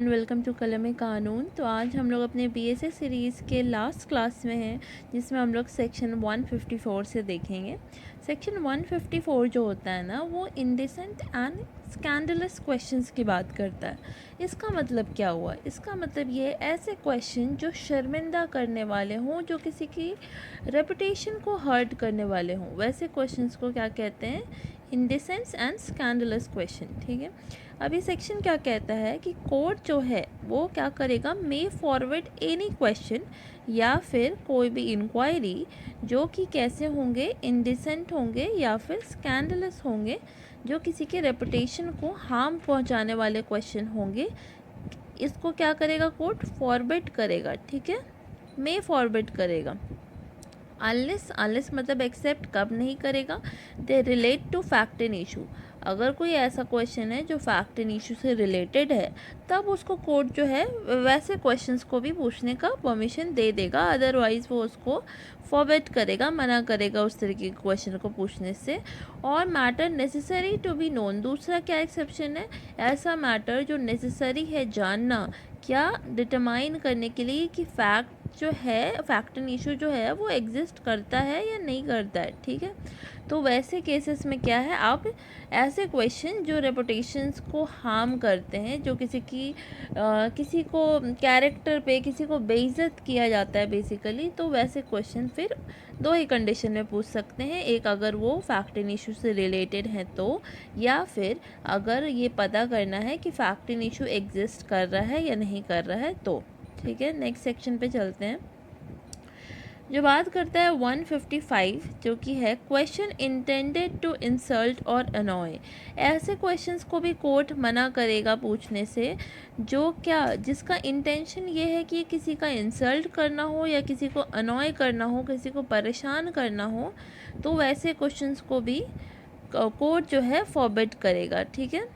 Welcome to कलम कानून। तो आज हम लोग अपने बीएसए सीरीज़ के लास्ट क्लास में हैं, जिसमें हम लोग सेक्शन 154 से देखेंगे। सेक्शन 154 जो होता है ना, वो इंडिसेंट एंड स्कैंडलस क्वेश्चंस की बात करता है। इसका मतलब क्या हुआ? इसका मतलब ये ऐसे क्वेश्चन जो शर्मिंदा करने वाले हों, जो किसी की रेपुटेशन को हर्ट करने वाले हों, वैसे क्वेश्चंस को क्या कहते हैं? Indecent and scandalous question. ठीक है। अभी सेक्शन क्या कहता है कि कोर्ट जो है वो क्या करेगा, मे फॉरवर्ड एनी क्वेश्चन या फिर कोई भी इंक्वायरी जो कि कैसे होंगे, इंडिसेंट होंगे या फिर स्कैंडलस होंगे, जो किसी के रेपुटेशन को हार्म पहुंचाने वाले क्वेश्चन होंगे, इसको क्या करेगा कोर्ट? फॉरवर्ड करेगा। ठीक है, मे फॉरवर्ड करेगा। अनलेस मतलब एक्सेप्ट कब नहीं करेगा? They relate to fact and issue. अगर कोई ऐसा क्वेश्चन है जो फैक्ट एंड इशू से रिलेटेड है, तब उसको कोर्ट जो है वैसे क्वेश्चंस को भी पूछने का परमिशन दे देगा। अदरवाइज़ वो उसको फॉरवर्ड करेगा, मना करेगा उस तरीके के क्वेश्चन को पूछने से। और matter necessary to be known. दूसरा क्या एक्सेप्शन है? ऐसा मैटर जो नेसेसरी है जानना, क्या डिटरमाइन करने के लिए कि फैक्ट जो है, फैक्ट एंड इशू जो है वो एग्जिस्ट करता है या नहीं करता है। ठीक है। तो वैसे केसेस में क्या है, आप ऐसे क्वेश्चन जो रेपुटेशंस को हार्म करते हैं, जो किसी को कैरेक्टर पे किसी को बेइज्जत किया जाता है बेसिकली, तो वैसे क्वेश्चन फिर दो ही कंडीशन में पूछ सकते हैं। एक, अगर वो फैक्ट एंड इशू से रिलेटेड है तो, या फिर अगर ये पता करना है कि फैक्ट एंड इशू एग्जिस्ट कर रहा है या नहीं कर रहा है तो। ठीक है, नेक्स्ट सेक्शन पे चलते हैं, जो बात करता है 155, जो कि है क्वेश्चन इंटेंडेड टू इंसल्ट और अनॉय। ऐसे क्वेश्चंस को भी कोर्ट मना करेगा पूछने से, जिसका इंटेंशन ये है कि किसी का इंसल्ट करना हो या किसी को अनॉय करना हो, किसी को परेशान करना हो, तो वैसे क्वेश्चंस को भी कोर्ट जो है फॉरबिड करेगा। ठीक है।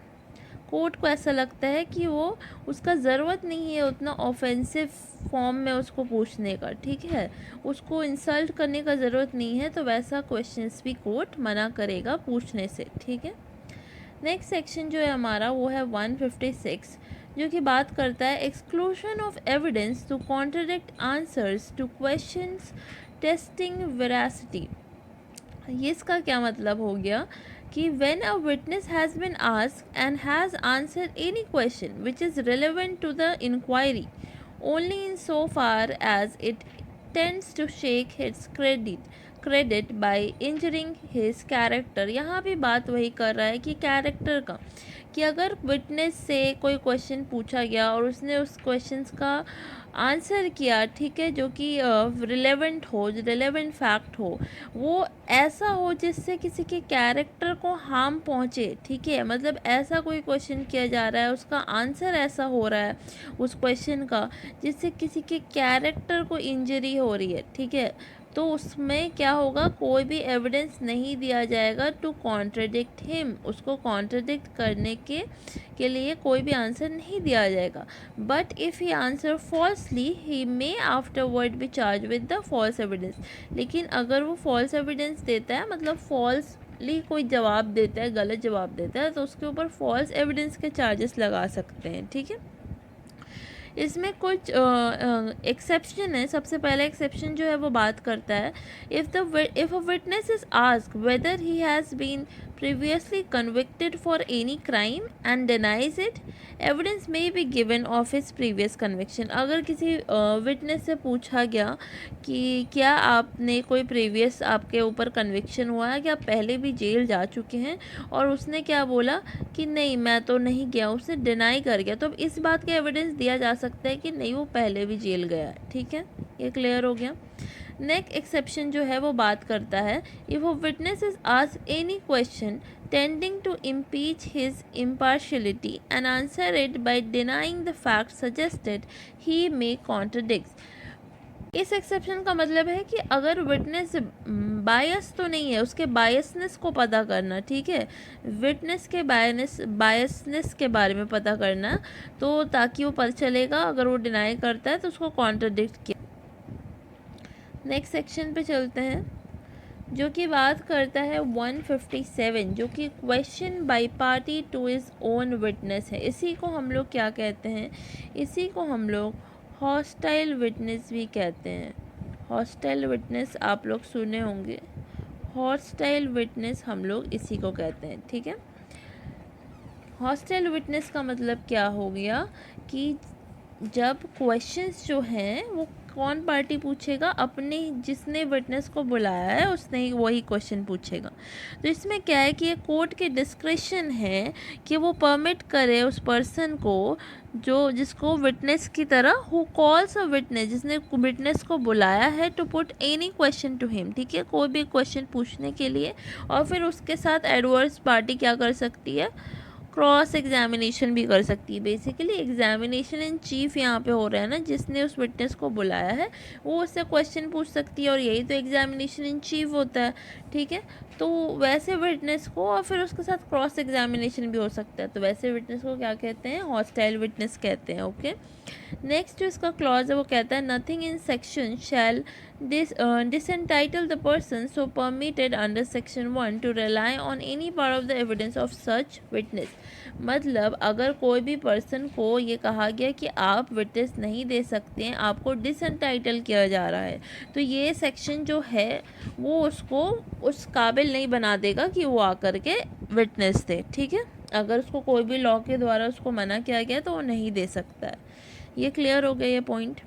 कोर्ट को ऐसा लगता है कि वो उसका ज़रूरत नहीं है उतना ऑफेंसिव फॉर्म में उसको पूछने का। ठीक है, उसको इंसल्ट करने का ज़रूरत नहीं है, तो वैसा क्वेश्चंस भी कोर्ट मना करेगा पूछने से। ठीक है। नेक्स्ट सेक्शन जो है हमारा, वो है 156, जो कि बात करता है exclusion of evidence to contradict answers to questions testing veracity. ये इसका क्या मतलब हो गया कि when a witness has been asked and has answered any question which is relevant to the inquiry only in so far as it tends to shake his credit by injuring his character। यहाँ भी बात वही कर रहा है कि character का, कि अगर विटनेस से कोई क्वेश्चन पूछा गया और उसने उस क्वेश्चंस का आंसर किया, ठीक है, जो कि रिलेवेंट हो, रिलेवेंट फैक्ट हो, वो ऐसा हो जिससे किसी के कैरेक्टर को हार्म पहुँचे। ठीक है, मतलब ऐसा कोई क्वेश्चन किया जा रहा है, उसका आंसर ऐसा हो रहा है उस क्वेश्चन का जिससे किसी के कैरेक्टर को इंजरी हो रही है। ठीक है, तो उसमें क्या होगा, कोई भी एविडेंस नहीं दिया जाएगा टू कॉन्ट्रडिक्ट हिम। उसको कॉन्ट्रडिक्ट करने के लिए कोई भी आंसर नहीं दिया जाएगा। But if he answer falsely he may afterward be charge with the false evidence. लेकिन अगर वो फॉल्स एविडेंस देता है, मतलब फॉल्सली कोई जवाब देता है, गलत जवाब देता है, तो उसके ऊपर फॉल्स एविडेंस के चार्जेस लगा सकते हैं। ठीक है। इसमें कुछ एक्सेप्शन है। सबसे पहला एक्सेप्शन जो है वो बात करता है, if a witness is asked whether he has been previously convicted for any crime and denies it, evidence may be given of his previous conviction। अगर किसी विटनेस से पूछा गया कि क्या आपने कोई प्रीवियस, आपके ऊपर कन्विक्शन हुआ है, कि आप पहले भी जेल जा चुके हैं, और उसने क्या बोला कि नहीं मैं तो नहीं गया, उसने डिनाई कर गया, तो अब इस बात का एविडेंस दिया जा सकता है कि नहीं वो पहले भी जेल गया है। ठीक है, ये क्लियर हो गया। नेक्स्ट एक्सेप्शन जो है वो बात करता है, if a witness is asked any question tending to impeach his impartiality and answer it by denying the fact suggested, he may contradict. इस एक्सेप्शन का मतलब है कि अगर विटनेस बायस तो नहीं है, उसके बायसनेस को पता करना। ठीक है, विटनेस के बायसनेस के बारे में पता करना, तो ताकि वो पता चलेगा अगर वो डिनाई करता है तो उसको कॉन्ट्रडिक्ट किया। नेक्स्ट सेक्शन पे चलते हैं, जो कि बात करता है 157, जो कि question by party two is own witness है। इसी को हम लोग क्या कहते हैं, इसी को हम लोग हॉस्टाइल विटनेस भी कहते हैं। हॉस्टाइल विटनेस आप लोग सुने होंगे, हॉस्टाइल विटनेस हम लोग इसी को कहते हैं, ठीक है। हॉस्टाइल विटनेस का मतलब क्या हो गया कि जब क्वेश्चंस जो हैं वो कौन पार्टी पूछेगा, अपने जिसने विटनेस को बुलाया है उसने ही वही क्वेश्चन पूछेगा। तो इसमें क्या है कि ये कोर्ट के डिस्क्रिप्शन है कि वो परमिट करे उस पर्सन को जो जिसको विटनेस की तरह हु कॉल्स अ विटनेस, जिसने विटनेस को बुलाया है, to put any question to him, ठीक है, कोई भी क्वेश्चन पूछने के लिए। और फिर उसके साथ एडवर्स पार्टी क्या कर सकती है, क्रॉस एग्जामिनेशन भी कर सकती है। बेसिकली एग्जामिनेशन इन चीफ यहाँ पे हो रहा है ना, जिसने उस विटनेस को बुलाया है वो उससे क्वेश्चन पूछ सकती है, और यही तो एग्जामिनेशन इन चीफ होता है, ठीक है। तो वैसे विटनेस को, और फिर उसके साथ क्रॉस एग्जामिनेशन भी हो सकता है, तो वैसे विटनेस को क्या कहते हैं, हॉस्टाइल विटनेस कहते हैं, ओके। नेक्स्ट जो इसका क्लॉज है वो कहता है nothing in section shall disentitle the person so permitted under section 1 to rely on any part of the evidence of such witness। मतलब अगर कोई भी पर्सन को ये कहा गया कि आप विटनेस नहीं दे सकते हैं, आपको डिसएंटाइटल किया जा रहा है, तो ये सेक्शन जो है वो उसको उस काबिल नहीं बना देगा कि वो आकर के विटनेस दे, ठीक है। अगर उसको कोई भी लॉ के द्वारा उसको मना किया गया तो वो नहीं दे सकता है। ये क्लियर हो गया ये पॉइंट।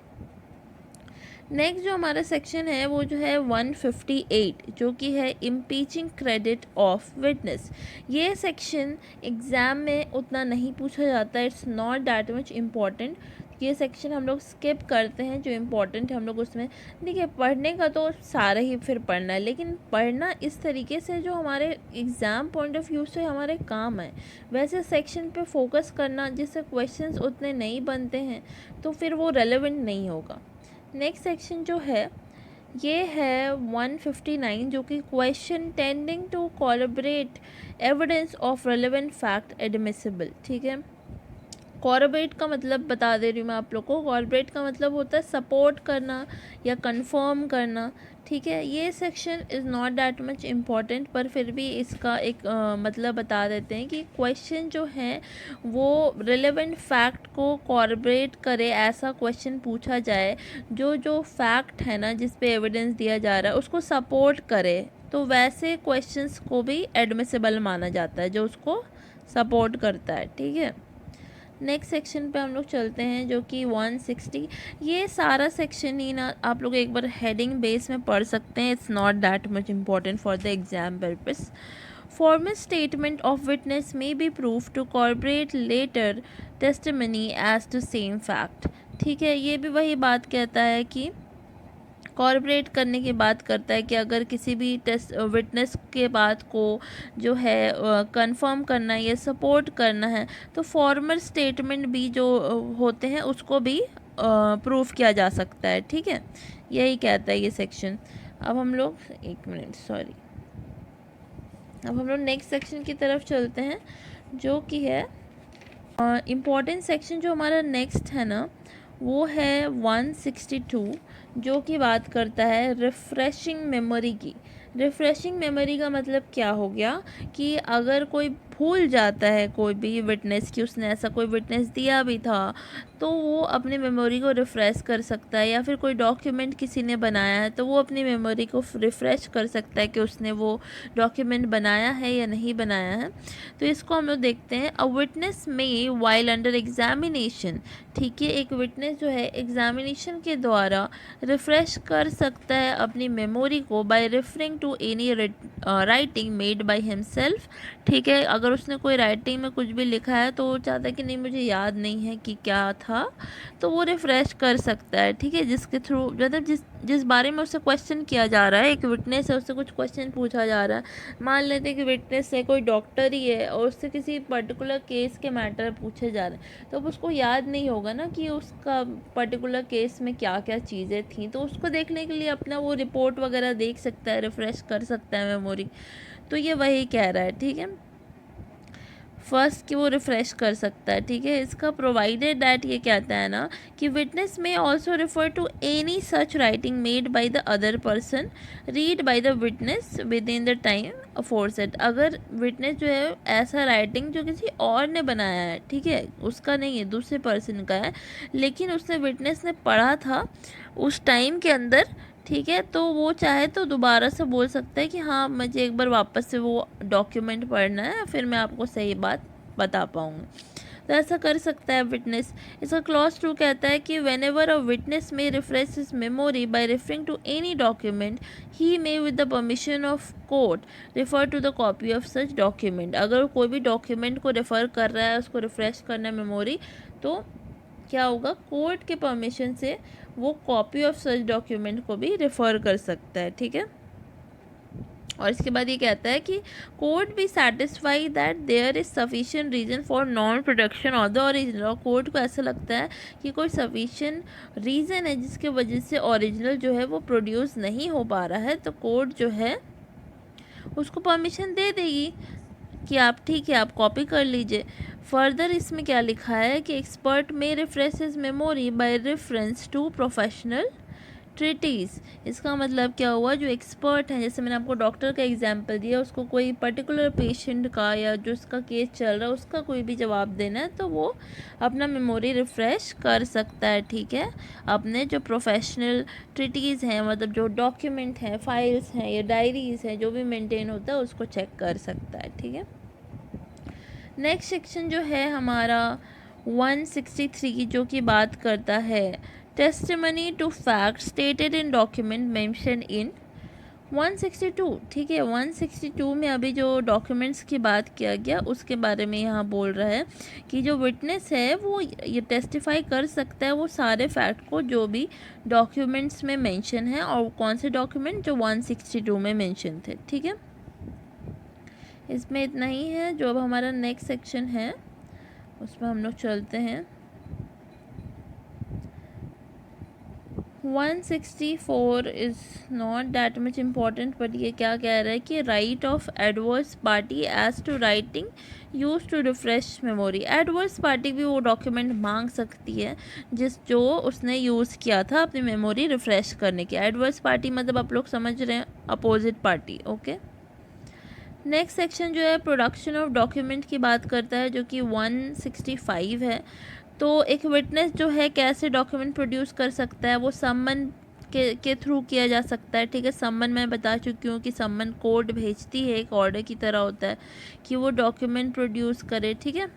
नेक्स्ट जो हमारा सेक्शन है वो जो है 158, जो कि है इम्पीचिंग क्रेडिट ऑफ विटनेस। ये सेक्शन एग्ज़ाम में उतना नहीं पूछा जाता है, it's not that much important. ये सेक्शन हम लोग स्किप करते हैं, जो इम्पोर्टेंट है हम लोग उसमें, देखिए पढ़ने का तो सारा ही फिर पढ़ना है, लेकिन पढ़ना इस तरीके से जो हमारे एग्ज़ाम पॉइंट ऑफ व्यू से हमारे काम है, वैसे सेक्शन पे फोकस करना जिससे क्वेश्चंस उतने नहीं बनते हैं तो फिर वो रेलेवेंट नहीं होगा। नेक्स्ट सेक्शन जो है ये है 159, जो कि question tending to corroborate evidence of relevant fact admissible, ठीक है। कॉरबोरेट का मतलब बता दे रही हूँ मैं आप लोग को, कॉरबोरेट का मतलब होता है सपोर्ट करना या कंफर्म करना, ठीक है। ये section is not that much important, पर फिर भी इसका एक मतलब बता देते हैं कि क्वेश्चन जो है वो रिलेवेंट फैक्ट को कॉरबोरेट करे, ऐसा क्वेश्चन पूछा जाए जो जो फैक्ट है ना जिस पे एविडेंस दिया जा रहा है उसको सपोर्ट करे, तो वैसे क्वेश्चंस को भी एडमिसिबल माना जाता है जो उसको सपोर्ट करता है, ठीक है। नेक्स्ट सेक्शन पे हम लोग चलते हैं जो कि 160। ये सारा सेक्शन ही ना आप लोग एक बार हेडिंग बेस में पढ़ सकते हैं, it's not that much important for the exam purpose. Formal statement of witness may be prove to corroborate later testimony as to same fact, ठीक है। ये भी वही बात कहता है कि कॉर्पोरेट करने की बात करता है कि अगर किसी भी टेस्ट विटनेस के बात को जो है कंफर्म करना है या सपोर्ट करना है, तो फॉर्मल स्टेटमेंट भी जो होते हैं उसको भी प्रूफ किया जा सकता है, ठीक है। यही कहता है ये सेक्शन। अब हम लोग एक मिनट सॉरी, अब हम लोग नेक्स्ट सेक्शन की तरफ चलते हैं जो कि है इम्पॉर्टेंट सेक्शन। जो हमारा नेक्स्ट है ना वो है 162, जो कि बात करता है रिफ़्रेशिंग मेमोरी की। रिफ़्रेशिंग मेमोरी का मतलब क्या हो गया कि अगर कोई भूल जाता है कोई भी विटनेस कि उसने ऐसा कोई विटनेस दिया भी था, तो वो अपनी मेमोरी को रिफ़्रेश कर सकता है, या फिर कोई डॉक्यूमेंट किसी ने बनाया है तो वो अपनी मेमोरी को रिफ़्रेश कर सकता है कि उसने वो डॉक्यूमेंट बनाया है या नहीं बनाया है। तो इसको हम लोग देखते हैं। अ विटनेस में वाइल अंडर एग्जामिनेशन, ठीक है, एक विटनेस जो है एग्जामिनेशन के द्वारा रिफ़्रेश कर सकता है अपनी मेमोरी को by referring to any writing made by himself, ठीक है। अगर उसने कोई राइटिंग में कुछ भी लिखा है तो वो चाहता है कि नहीं मुझे याद नहीं है कि क्या था, तो वो रिफ़्रेश कर सकता है, ठीक है। जिसके थ्रू मतलब जिस बारे में उससे क्वेश्चन किया जा रहा है, एक विटनेस है उससे कुछ क्वेश्चन पूछा जा रहा है, मान लेते हैं कि विटनेस है कोई डॉक्टर ही है और उससे किसी पर्टिकुलर केस के मैटर पूछे जा रहे हैं, तो अब उसको याद नहीं होगा ना कि उसका पर्टिकुलर केस में क्या क्या चीज़ें थी, तो उसको देखने के लिए अपना वो रिपोर्ट वगैरह देख सकता है, रिफ़्रेश कर सकता है मेमोरी। तो ये वही कह रहा है, ठीक है। फर्स्ट कि वो रिफ़्रेश कर सकता है, ठीक है। इसका प्रोवाइडेड दैट ये कहता है ना कि witness may also refer to any such writing made by the other person read by the witness within the time aforesaid. अगर विटनेस जो है ऐसा राइटिंग जो किसी और ने बनाया है, ठीक है, उसका नहीं है, दूसरे पर्सन का है, लेकिन उसने विटनेस ने पढ़ा था उस टाइम के अंदर, ठीक है, तो वो चाहे तो दोबारा से बोल सकता है कि हाँ मुझे एक बार वापस से वो डॉक्यूमेंट पढ़ना है, फिर मैं आपको सही बात बता पाऊँगा। तो ऐसा कर सकता है विटनेस। इसका क्लॉज 2 कहता है कि whenever a witness may refresh his memory by referring to any document he may with the permission of court refer to the copy of such document. अगर कोई भी डॉक्यूमेंट को रेफ़र कर रहा है, उसको रिफ्रेश करना है मेमोरी, तो क्या होगा, कोर्ट के परमिशन से वो कॉपी ऑफ सच डॉक्यूमेंट को भी रेफ़र कर सकता है, ठीक है। और इसके बाद ये कहता है कि कोर्ट भी satisfy that there is sufficient reason for non production of the original. और कोर्ट को ऐसा लगता है कि कोई सफिशिएंट रीज़न है जिसके वजह से ओरिजिनल जो है वो प्रोड्यूस नहीं हो पा रहा है, तो कोर्ट जो है उसको परमिशन दे देगी कि आप, ठीक है, आप कॉपी कर लीजिए। फर्दर इसमें क्या लिखा है कि expert may refresh his memory by reference to professional treatise. इसका मतलब क्या हुआ, जो एक्सपर्ट हैं, जैसे मैंने आपको डॉक्टर का एग्जांपल दिया, उसको कोई पर्टिकुलर पेशेंट का या जो उसका केस चल रहा है उसका कोई भी जवाब देना है, तो वो अपना मेमोरी रिफ़्रेश कर सकता है, ठीक है। अपने जो प्रोफेशनल ट्रीटीज़ हैं, मतलब जो डॉक्यूमेंट हैं, फाइल्स हैं या डायरीज़ हैं, जो भी मेंटेन होता है उसको चेक कर सकता है, ठीक है। नेक्स्ट सेक्शन जो है हमारा 163 जो कि बात करता है testimony to fact stated in document mention in 162, ठीक है। 162 में अभी जो डॉक्यूमेंट्स की बात किया गया उसके बारे में यहाँ बोल रहा है कि जो विटनेस है वो ये टेस्टिफाई कर सकता है वो सारे फैक्ट को जो भी डॉक्यूमेंट्स में मेंशन है, और कौन से डॉक्यूमेंट, जो 162 में मेंशन थे, ठीक है। इसमें इतना ही है। जो अब हमारा नेक्स्ट सेक्शन है उसमें हम लोग चलते हैं। 164 is not that much important, but ये क्या कह रहा है कि right of adverse party as to writing use to refresh memory. Adverse party भी वो डॉक्यूमेंट मांग सकती है जो उसने यूज़ किया था अपनी मेमोरी रिफ्रेश करने के। एडवर्स पार्टी मतलब आप लोग समझ रहे हैं, opposite party, okay. Next section जो है प्रोडक्शन ऑफ डॉक्यूमेंट की बात करता है, जो कि 165 है। तो एक विटनेस जो है कैसे डॉक्यूमेंट प्रोड्यूस कर सकता है, वो सम्मन के थ्रू किया जा सकता है, ठीक है। सम्मन मैं बता चुकी हूँ कि सम्मन कोड भेजती है, एक ऑर्डर की तरह होता है कि वो डॉक्यूमेंट प्रोड्यूस करे, ठीक है,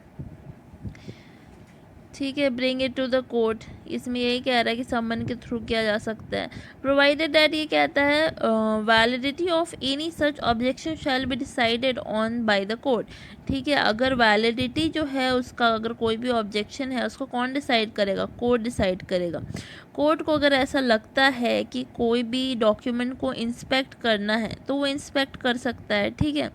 ठीक है। Bring it to the court, इसमें यही कह रहा है कि सम्मन के थ्रू किया जा सकता है। प्रोवाइडेड दैट ये कहता है validity of any such objection shall be decided on by the court, ठीक है। अगर वैलिडिटी जो है उसका, अगर कोई भी ऑब्जेक्शन है उसको कौन डिसाइड करेगा, कोर्ट डिसाइड करेगा। कोर्ट को अगर ऐसा लगता है कि कोई भी डॉक्यूमेंट को इंस्पेक्ट करना है तो वो इंस्पेक्ट कर सकता है, ठीक है।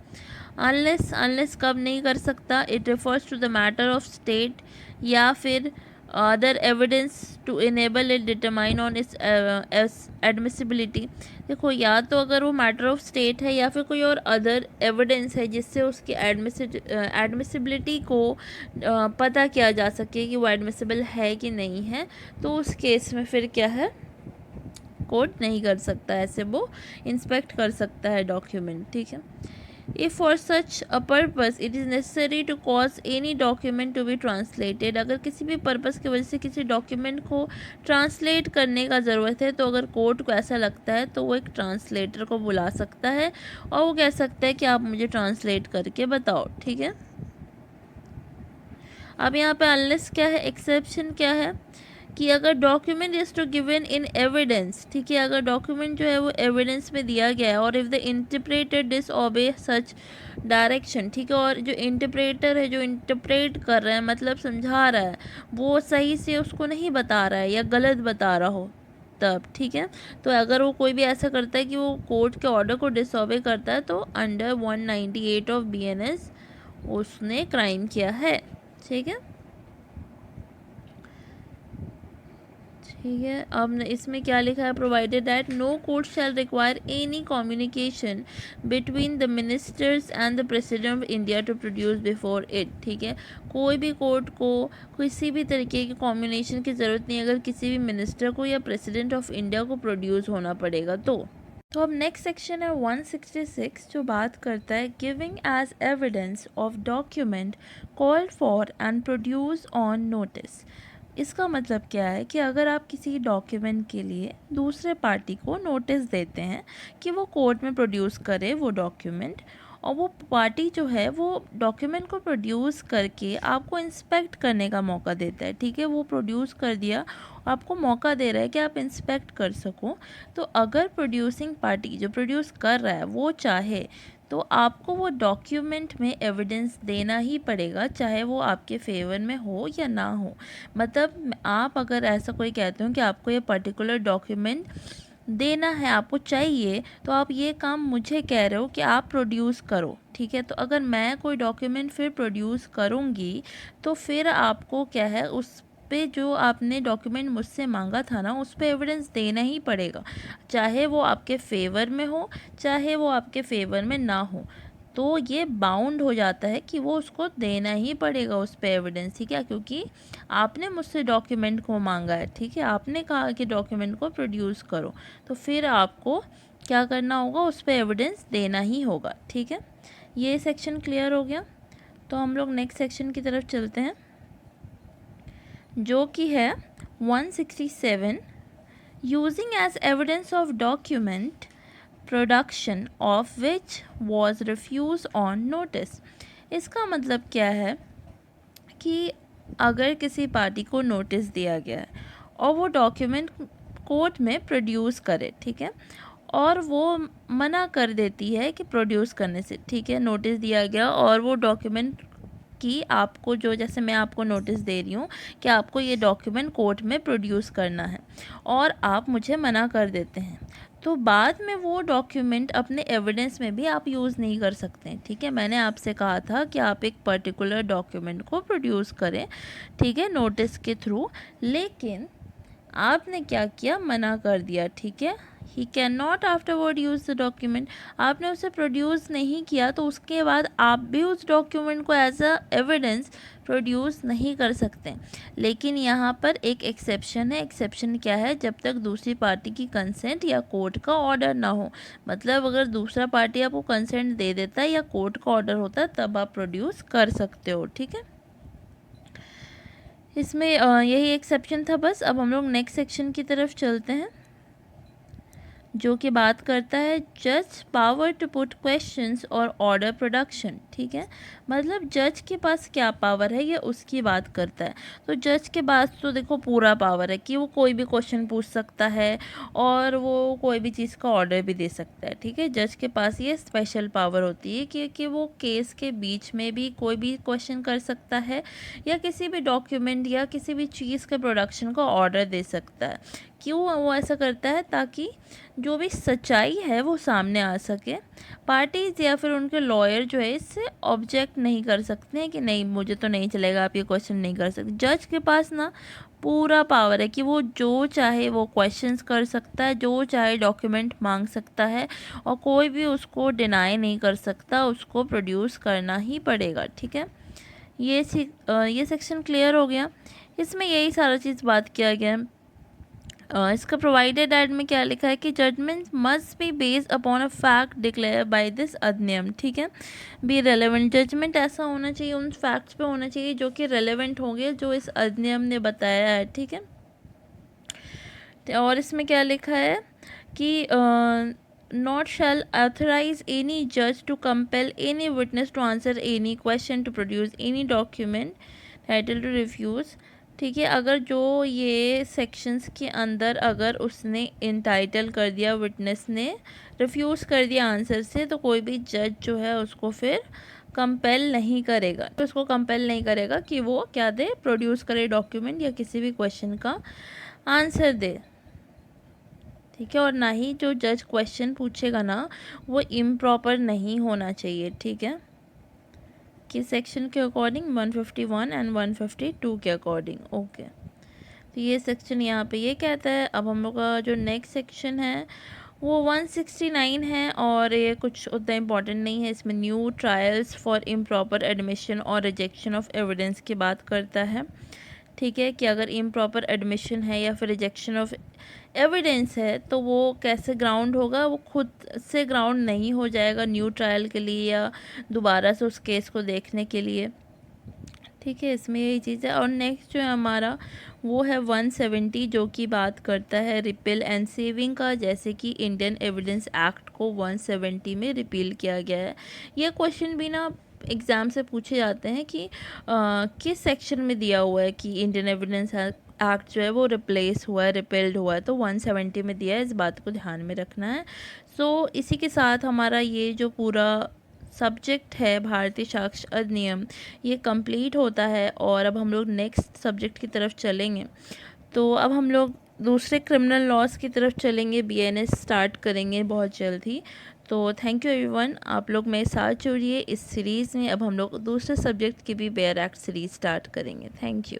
अनलेस कब नहीं कर सकता, it refers to the matter of state या फिर other evidence to enable it determine on its admissibility. देखो, या तो अगर वो मैटर ऑफ स्टेट है या फिर कोई और अदर एविडेंस है जिससे उसकी एडमिसिबिलिटी को पता किया जा सके कि वो एडमिसिबल है कि नहीं है, तो उस केस में फिर क्या है, कोर्ट नहीं कर सकता, ऐसे वो इंस्पेक्ट कर सकता है डॉक्यूमेंट, ठीक है। If for such a purpose it is necessary to cause any document to be translated, अगर किसी भी पर्पस की वजह से किसी डॉक्यूमेंट को ट्रांसलेट करने का ज़रूरत है, तो अगर कोर्ट को ऐसा लगता है तो वो एक ट्रांसलेटर को बुला सकता है और वो कह सकता है कि आप मुझे ट्रांसलेट करके बताओ, ठीक है। अब यहाँ पे अनलेस क्या है, एक्सेप्शन क्या है कि अगर document is to given in evidence, ठीक है, अगर डॉक्यूमेंट जो है वो एविडेंस में दिया गया है, और if the interpreter disobey such direction, ठीक है, और जो इंटरप्रेटर है, जो इंटरप्रेट कर रहा है, मतलब समझा रहा है, वो सही से उसको नहीं बता रहा है या गलत बता रहा हो तब, ठीक है। तो अगर वो कोई भी ऐसा करता है कि वो कोर्ट के ऑर्डर को डिसओबे करता है, तो अंडर 198 ऑफ BNS उसने क्राइम किया है, ठीक है। ठीक है, अब इसमें क्या लिखा है, provided that no court shall require any communication between the ministers and the president of India to produce before it. ठीक है, कोई भी कोर्ट को किसी भी तरीके की कम्युनिकेशन की ज़रूरत नहीं अगर किसी भी मिनिस्टर को या प्रेसिडेंट ऑफ इंडिया को प्रोड्यूस होना पड़ेगा तो अब नेक्स्ट सेक्शन है 166 जो बात करता है giving as evidence of document called for and produce on notice. इसका मतलब क्या है कि अगर आप किसी डॉक्यूमेंट के लिए दूसरे पार्टी को नोटिस देते हैं कि वो कोर्ट में प्रोड्यूस करे वो डॉक्यूमेंट, और वो पार्टी जो है वो डॉक्यूमेंट को प्रोड्यूस करके आपको इंस्पेक्ट करने का मौका देता है। ठीक है, वो प्रोड्यूस कर दिया, आपको मौका दे रहा है कि आप इंस्पेक्ट कर सको। तो अगर प्रोड्यूसिंग पार्टी जो प्रोड्यूस कर रहा है वो चाहे तो आपको वो डॉक्यूमेंट में एविडेंस देना ही पड़ेगा, चाहे वो आपके फेवर में हो या ना हो। मतलब आप अगर ऐसा कोई कहते हो कि आपको ये पर्टिकुलर डॉक्यूमेंट देना है, आपको चाहिए, तो आप ये काम मुझे कह रहे हो कि आप प्रोड्यूस करो। ठीक है, तो अगर मैं कोई डॉक्यूमेंट फिर प्रोड्यूस करूँगी तो फिर आपको क्या है उस पे जो आपने डॉक्यूमेंट मुझसे मांगा था ना उस पे एविडेंस देना ही पड़ेगा, चाहे वो आपके फेवर में हो चाहे वो आपके फेवर में ना हो। तो ये बाउंड हो जाता है कि वो उसको देना ही पड़ेगा उस पे एविडेंस। ठीक है, क्योंकि आपने मुझसे डॉक्यूमेंट को मांगा है। ठीक है, आपने कहा कि डॉक्यूमेंट को प्रोड्यूस करो, तो फिर आपको क्या करना होगा, उस पे एविडेंस देना ही होगा। ठीक है, ये सेक्शन क्लियर हो गया। तो हम लोग नेक्स्ट सेक्शन की तरफ चलते हैं जो कि है 167 using as evidence of document production of which was refuse on notice. इसका मतलब क्या है कि अगर किसी पार्टी को नोटिस दिया गया है और वो डॉक्यूमेंट कोर्ट में प्रोड्यूस करे, ठीक है, और वो मना कर देती है कि प्रोड्यूस करने से। ठीक है, नोटिस दिया गया और वो डॉक्यूमेंट कि आपको जो, जैसे मैं आपको नोटिस दे रही हूँ कि आपको ये डॉक्यूमेंट कोर्ट में प्रोड्यूस करना है और आप मुझे मना कर देते हैं, तो बाद में वो डॉक्यूमेंट अपने एविडेंस में भी आप यूज़ नहीं कर सकते। ठीक है, मैंने आपसे कहा था कि आप एक पर्टिकुलर डॉक्यूमेंट को प्रोड्यूस करें, ठीक है, नोटिस के थ्रू, लेकिन आपने क्या किया, मना कर दिया। ठीक है, he can not afterward use the document, आपने उसे प्रोड्यूस नहीं किया तो उसके बाद आप भी उस डॉक्यूमेंट को एज अ एविडेंस प्रोड्यूस नहीं कर सकते। लेकिन यहाँ पर एक एक्सेप्शन है। एक्सेप्शन क्या है, जब तक दूसरी पार्टी की कंसेंट या कोर्ट का ऑर्डर ना हो। मतलब अगर दूसरा पार्टी आपको कंसेंट दे देता है या कोर्ट का ऑर्डर होता है तब आप प्रोड्यूस कर सकते हो। ठीक है, इसमें यही एक्सेप्शन था बस। अब हम लोग नेक्स्ट सेक्शन की तरफ चलते हैं जो कि बात करता है जज पावर टू पुट क्वेश्चंस और ऑर्डर प्रोडक्शन। ठीक है, मतलब जज के पास क्या पावर है ये उसकी बात करता है। तो जज के पास तो देखो पूरा पावर है कि वो कोई भी क्वेश्चन पूछ सकता है और वो कोई भी चीज़ का ऑर्डर भी दे सकता है। ठीक है, जज के पास ये स्पेशल पावर होती है कि वो केस के बीच में भी कोई भी क्वेश्चन कर सकता है या किसी भी डॉक्यूमेंट या किसी भी चीज़ के प्रोडक्शन का ऑर्डर दे सकता है। क्यों वो ऐसा करता है, ताकि जो भी सच्चाई है वो सामने आ सके। पार्टीज या फिर उनके लॉयर जो है इससे ऑब्जेक्ट नहीं कर सकते हैं कि नहीं मुझे तो नहीं चलेगा, आप ये क्वेश्चन नहीं कर सकते। जज के पास ना पूरा पावर है कि वो जो चाहे वो क्वेश्चंस कर सकता है, जो चाहे डॉक्यूमेंट मांग सकता है और कोई भी उसको डिनाई नहीं कर सकता, उसको प्रोड्यूस करना ही पड़ेगा। ठीक है, ये सेक्शन क्लियर हो गया। इसमें यही सारा चीज़ बात किया गया है। इसका प्रोवाइडेड एड में क्या लिखा है कि judgement must be based upon a fact declare by this अधिनियम। ठीक है, बी रेलेवेंट, जजमेंट ऐसा होना चाहिए, उन फैक्ट्स पे होना चाहिए जो कि रेलेवेंट होंगे, जो इस अधिनियम ने बताया है। ठीक है, और इसमें क्या लिखा है कि नॉट शैल ऑथराइज एनी जज to compel any witness to answer any question to produce any document title to refuse. ठीक है, अगर जो ये सेक्शंस के अंदर अगर उसने इंटाइटल कर दिया, विटनेस ने रिफ्यूज़ कर दिया आंसर से, तो कोई भी जज जो है उसको फिर कंपेल नहीं करेगा, तो उसको कंपेल नहीं करेगा कि वो क्या दे, प्रोड्यूस करे डॉक्यूमेंट या किसी भी क्वेश्चन का आंसर दे। ठीक है, और ना ही जो जज क्वेश्चन पूछेगा ना वो इम्प्रॉपर नहीं होना चाहिए। ठीक है, कि सेक्शन के अकॉर्डिंग 151 एंड 152 के अकॉर्डिंग। ओके, तो ये सेक्शन यहाँ पे ये कहता है। अब हम लोग का जो नेक्स्ट सेक्शन है वो 169 है और ये कुछ उतना इम्पॉर्टेंट नहीं है। इसमें new trials for improper admission और रिजेक्शन ऑफ एविडेंस की बात करता है। ठीक है, कि अगर इम्प्रॉपर एडमिशन है या फिर रिजेक्शन ऑफ एविडेंस है तो वो कैसे ग्राउंड होगा, वो खुद से ग्राउंड नहीं हो जाएगा न्यू ट्रायल के लिए या दोबारा से उस केस को देखने के लिए। ठीक है, इसमें यही चीज़ है। और नेक्स्ट जो है हमारा वो है 170, जो कि बात करता है रिपील एंड सेविंग का, जैसे कि इंडियन एविडेंस एक्ट को 170 में रिपील किया गया है। ये क्वेश्चन भी ना एग्ज़ाम से पूछे जाते हैं कि किस सेक्शन में दिया हुआ है कि इंडियन एविडेंस एक्ट जो है वो रिप्लेस हुआ है, रिपेल्ड हुआ है, तो 170 में दिया है। इस बात को ध्यान में रखना है। सो इसी के साथ हमारा ये जो पूरा सब्जेक्ट है भारतीय साक्ष्य अधिनियम ये कंप्लीट होता है। और अब हम लोग नेक्स्ट सब्जेक्ट की तरफ चलेंगे। तो अब हम लोग दूसरे क्रिमिनल लॉज की तरफ चलेंगे, बीएनएस स्टार्ट करेंगे बहुत जल्द ही। तो थैंक यू एवरीवन, आप लोग मेरे साथ जुड़िए इस सीरीज़ में। अब हम लोग दूसरे सब्जेक्ट की भी बेयर एक्ट सीरीज़ स्टार्ट करेंगे। Thank you.